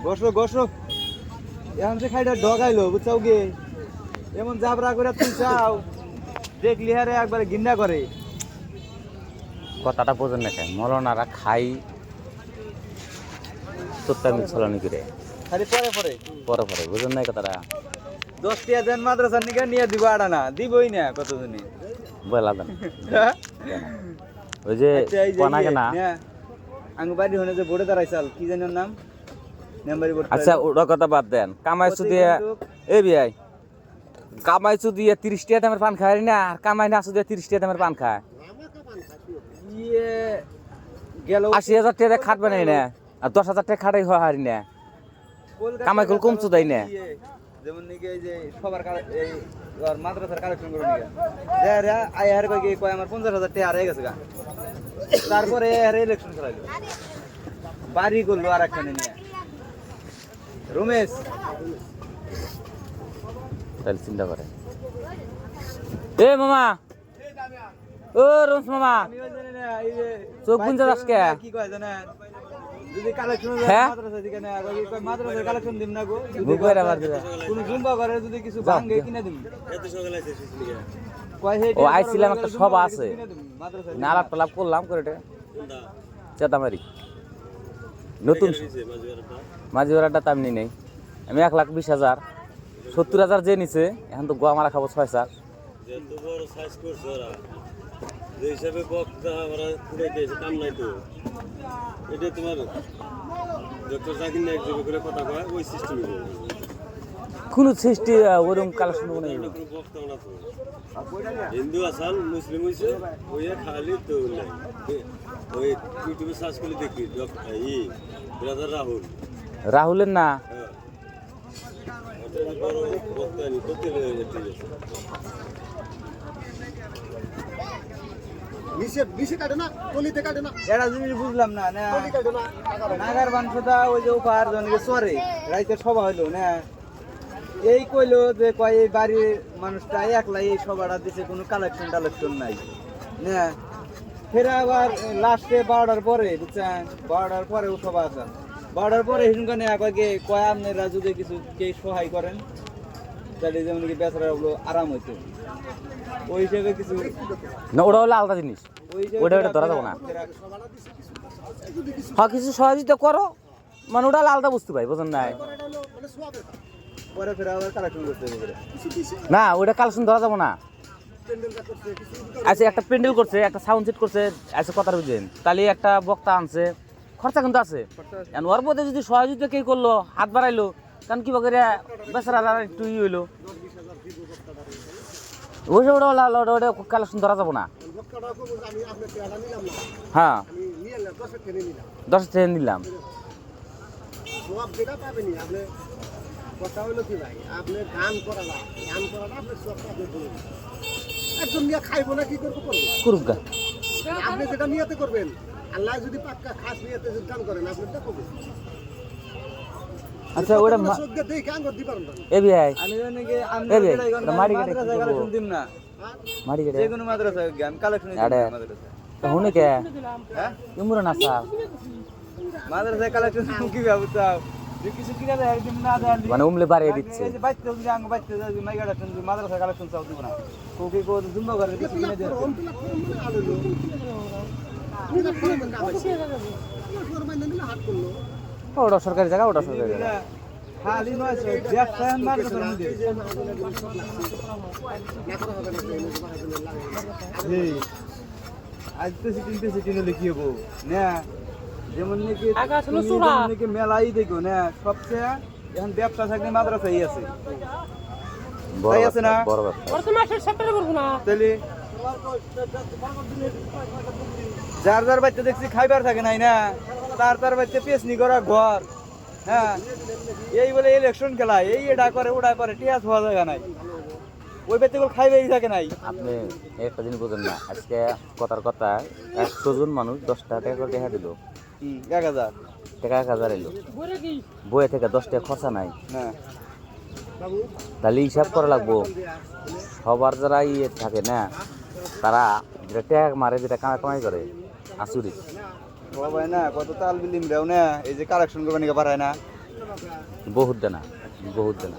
বসো বসো এখন যে খাইটা ঢগাইলো বুঝছাও গে এমন জাবরা করে তুই চাও দেখলি হারে একবারে গিন্ডা করে কথাটা বোঝেন না কেন মলনারা খাই তোত্তামি ছলনি করে খালি পরে পরে পরে পরে বুঝেন না কথাটা 10 টিয়া দেন মাদ্রাসার নিকে নিয়ে দিব আড়া না দিবই না কতজনই বলা দেন ওই যে কোনা কেনা আঙ্গু বাড়ি হনে যে বোর্ডে দাঁড়াইছাল কি জানি ওর নাম মেম্বারি বোর্ড আচ্ছা ওটা কথা বাদ দেন কামাইছু দিয়ে এই বিয়াই কামাইছু দিয়ে 30 টাকা দামের পান খায় না আর কামাই না আসু দিয়ে 30 টাকা দামের পান খায় ইয়ে গেল 80,000 টাকা খাটবে নাই না আর 10,000 টাকা খাটাই হয় হারি না কামাই কল কমছু দেয় না যেমন নাকি এই যে সবার এই আর মাদ্রাসার কালেকশন করে নিয়ে রে আই আর কয় আমার 50,000 টাকা হারিয়ে গেছে গা তারপরে আর ইলেকশন খেলাইলো বাড়ি করলো আর একখানে নিয়ে রমেশ তাহলে চিন্তা করে এ মামা ও রমেশ মামা আমি ওই জানি না এই যে চোখ বুনতে যাস কে কি কয় জানেন যদি কালেকশন হ্যাঁ? মাদ্রাসা দিকে না কয় মাদ্রাসার কালেকশন দিম না গো যদি বুকের আবার দিবা কোন জুম্বা করে যদি কিছু ভাঙে কিনে দিম কয় ও আইছিলাম একটা সভা আছে মাদ্রাসা না আলাপ টালাপ করলাম করে এটা চেতামারি নতুন মাঝি ভাড়াটা তেমনি নেই আমি 1,20,000 70,000 যে নিছে এখন তো গোয়া মারা খাবো 6,000 যে হিসাবে বক্তা আমরা পুরাইতেছে কাম নাই তো এটা তোমার ডক্টর জাকির নায়ক যে করে কথা কয় ওই সিস্টেমই কোন সৃষ্টি ওরকম কালেকশন নেই বক্তা না তো হিন্দু আসাল মুসলিম হইছে ওই খালি তো নাই ওই ইউটিউবে সার্চ করে দেখি ডক্টর ব্রাদার রাহুল রাহুলের না হ্যাঁ ওটা বড় বক্তা নি তো তেলে ঠিক আছে এটা জিনিস বুঝলাম না নাগার বাংশটা ওই যে উপহার জনকে চরে রাইতে সভা হইলো না এই কইলো যে কয় এই বাড়ির মানুষটা একলাই এই সভাটা দিছে কোনো কালেকশন টালেকশন নাই না ফের আবার লাস্টে 12টার পরে বুঝছেন 12টার পরে ও সভা আছে 12টার পরে হিসুনকানে আগে কয় আপনারা যদি কিছু কে সহায় করেন তাহলে যেমন কি বেচারা হলো আরাম হইতো ওই হিসেবে কিছু না ওটা হলো আলাদা জিনিস ওটা ওটা ধরা যাবো না হ্যাঁ কিছু সহযোগিতা করো মানে ওটা হলো আলাদা বুঝতে পাই বুঝেন নাই পরে ফের আবার কালেকশন করতে হবে না ওটা কালেকশন ধরা যাবো না আচ্ছা একটা প্যান্ডেল করছে একটা সাউন্ড সেট করছে আচ্ছা কথা বুঝেন তাহলে একটা বক্তা আনছে খরচা কিন্তু আছে ওর মধ্যে যদি সহযোগিতা কে করলো হাত বাড়াইলো কারণ কি করে বেচারা একটু ই হইলো ওই ওটা ওটা কালেকশন ধরা যাবো না হ্যাঁ 10 থেকে নিলাম কথা হলো কি ভাই আপনি গান করালা গান করালা আপনি সব একজন নিয়ে খাইবো না কি করবো করুক গা আপনি যেটা নিয়তে করবেন আল্লাহ যদি পাক্কা খাস নিয়তে যদি গান করেন আপনি এটা করবেন আচ্ছা ওটা দেখে গান করতে পারেন এ ভাই আমি জানি কি মারি কেটে মাদ্রাসা কালেকশন দিম না মারি কেটে যে কোনো মাদ্রাসা আমি কালেকশন দিম আরে। না মাদ্রাসা হুনে কে হ্যাঁ ইমরন আসা মাদ্রাসা কালেকশন কি ভাবতাও যে কিছু কিনা দেয় দিম না দেয় মানে উমলে বাড়িয়ে দিচ্ছে এই যে বাইতে যদি আঙ্গ বাইতে যদি মাইগাটা শুন মাদ্রাসা কালেকশন চাও দিব না কোকি কো জুম্বা করে কিছু কিনে দেয় ওটা সরকারি জায়গা ওটা সরকারি জায়গা খালি নয় ব্যবসায় মাদ্রাসার মধ্যে আজ তো সিটিং হলে কি হবো না যেমন নাকি নাকি মেলাই দেখো না সবচেয়ে এখন ব্যবসা থাকলে মাদ্রাসাই আছে বড় তাই আছে না? বড় ব্যবসা তাহলে যার যার বাচ্চা দেখছি খাইবার থাকে নাই না তার বাচ্চা পেছনি করা ঘর হ্যাঁ এই বলে ইলেকশন খেলায় এই এটা করে ওটা করে টিয়াস হওয়া জায়গা নাই ওই বাচ্চাগুলো খাইবেই থাকে নাই আপনি একটা জিনিস বোঝেন না আজকে কথার কথা 100 জন মানুষ 10 টাকা করে টাকা দিল 1000 টাকা 1000 এলো বইয়ে থেকে 10 টাকা খরচা নাই না তাহলে হিসাব করা লাগবো সবার যারা ইয়ে থাকে না তারা যেটা ট্যাগ মারে যেটা কামাই করে আসুরি ও ভাই না কত তাল বিলিম দেও না এই যে কালেকশন করবে নাকি পারায় না বহুত দেনা বহুত দেনা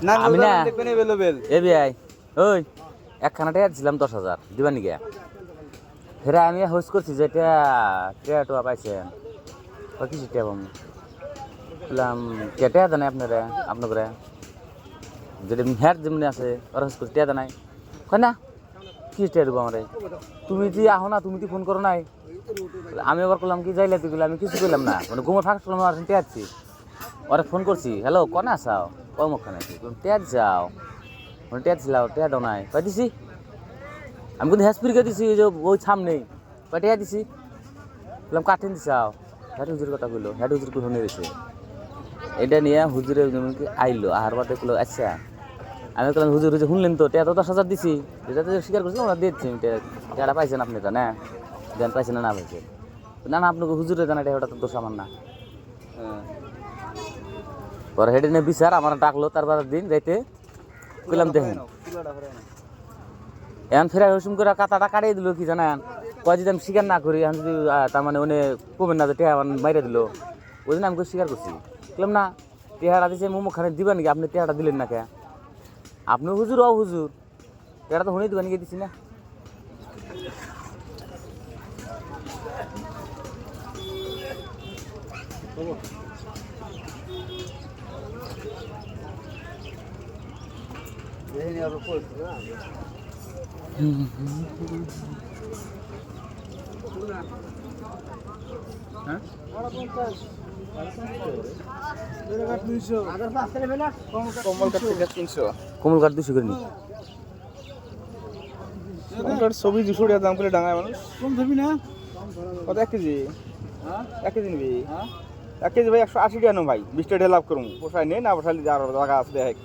না আমি না দেখবেন अवेलेबल এ বিআই ওই একখানা টাকা দিছিলাম 10,000 দিবা নাকি ফেরা আমি হোস করছি যে টেয়া পাইছেন কিছু টেয়া পাবো বললাম টেয়া দেয় নাই আপনারা যেটা হ্যার যেমনি আছে ওরা হোস করছি টেয়া দেয় নাই কয় না কি টেয়া দেবো আমার তুমি যে আহো না তুমি কি ফোন করো নাই আমি আবার করলাম কি যাইলে তুই আমি কিছু করলাম না মানে ঘুমোর ফাঁক করলাম আর টেয়া দিচ্ছি ওরা ফোন করছি হ্যালো কনে আসাও কমখানে টেয়া যাও টেয়া দিছিলাম টেয়া দাও নাই কয় দিছি আমি কিন্তু হ্যাসপিরিকে দিছি যে ওই সামনেই কয় টেয়া দিছি বললাম কাঠিন দিছাও হ্যাট হুজুর কথা কইলো হ্যাট হুজুর কোন নিয়েছে এটা নিয়ে হুজুরে আইলো আহার বাদে কইলো আচ্ছা আমি বললাম হুজুর হুজুর শুনলেন তো টেয়া তো 10,000 দিছি যেটা তো স্বীকার করছি আমরা দিচ্ছি টেয়াটা পাইছেন আপনি তো না দেন পাইছেন না পাইছেন না না আপনাকে হুজুরে জানা টেয়াটা তো দোষ আমার না পরে হেডে নিয়ে বিচার আমার ডাকলো তারপর দিন যাইতে কইলাম দেখেন এখন ফেরা রসুম করে কাতাটা কাটিয়ে দিল কি জানেন কয় যদি আমি স্বীকার না করি এখন যদি তার মানে উনি কমেন না যে টেহা মাইরে দিল ওই জন্য আমি স্বীকার করছি বললাম না টেহাটা দিচ্ছে মোমোখানে দিবেন নাকি আপনি টেহাটা দিলেন না কে আপনি হুজুর ও হুজুর টেহাটা তো শুনেই দিবেন গিয়ে দিছি না দেখেনি আর কই হ্যাঁ কমল কাঠ থেকে 300 কমল কাঠ 200 করে নি কমল কাঠ ছবি 200 টাকা দাম করে ডাঙায় মানুষ কম ধরবি না কত 1 কেজি হ্যাঁ 1 কেজি নিবি হ্যাঁ 1 কেজি ভাই 180 টাকা নাও ভাই 20 টাকা লাভ করুম পোষায় নেই না পোষাইলে আর টাকা আছে দেখ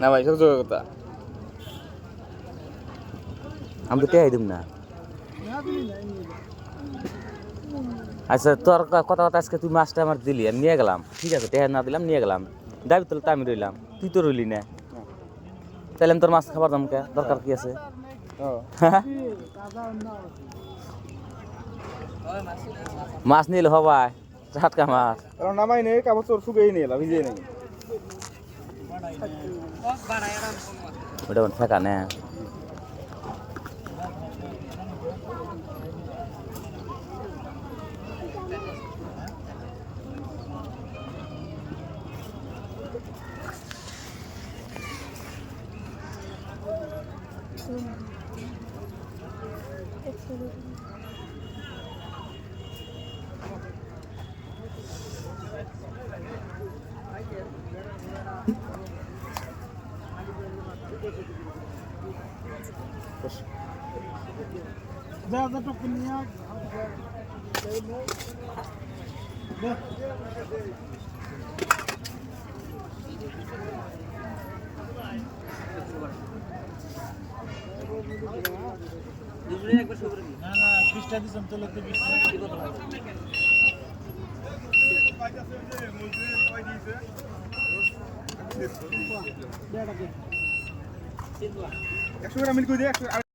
না ভাই সহ্য কথা আমি তো টেহাই দিম না আচ্ছা তোর কথা আজকে তুই মাছটা আমার দিলি আর নিয়ে গেলাম ঠিক আছে টেহা না দিলাম নিয়ে গেলাম দাবি তোলে তো আমি রইলাম তুই তো রইলি না তাহলে আমি তোর মাছ খাবার দাম কে দরকার কি আছে মাছ নিলে হবাই টাটকা মাছ নামাই নেই কাপড় তোর শুকিয়ে নিয়ে এলাম ভিজিয়ে নেই ওটা ফেঁকা নে একশো গ্রাম মিল করে দিয়ে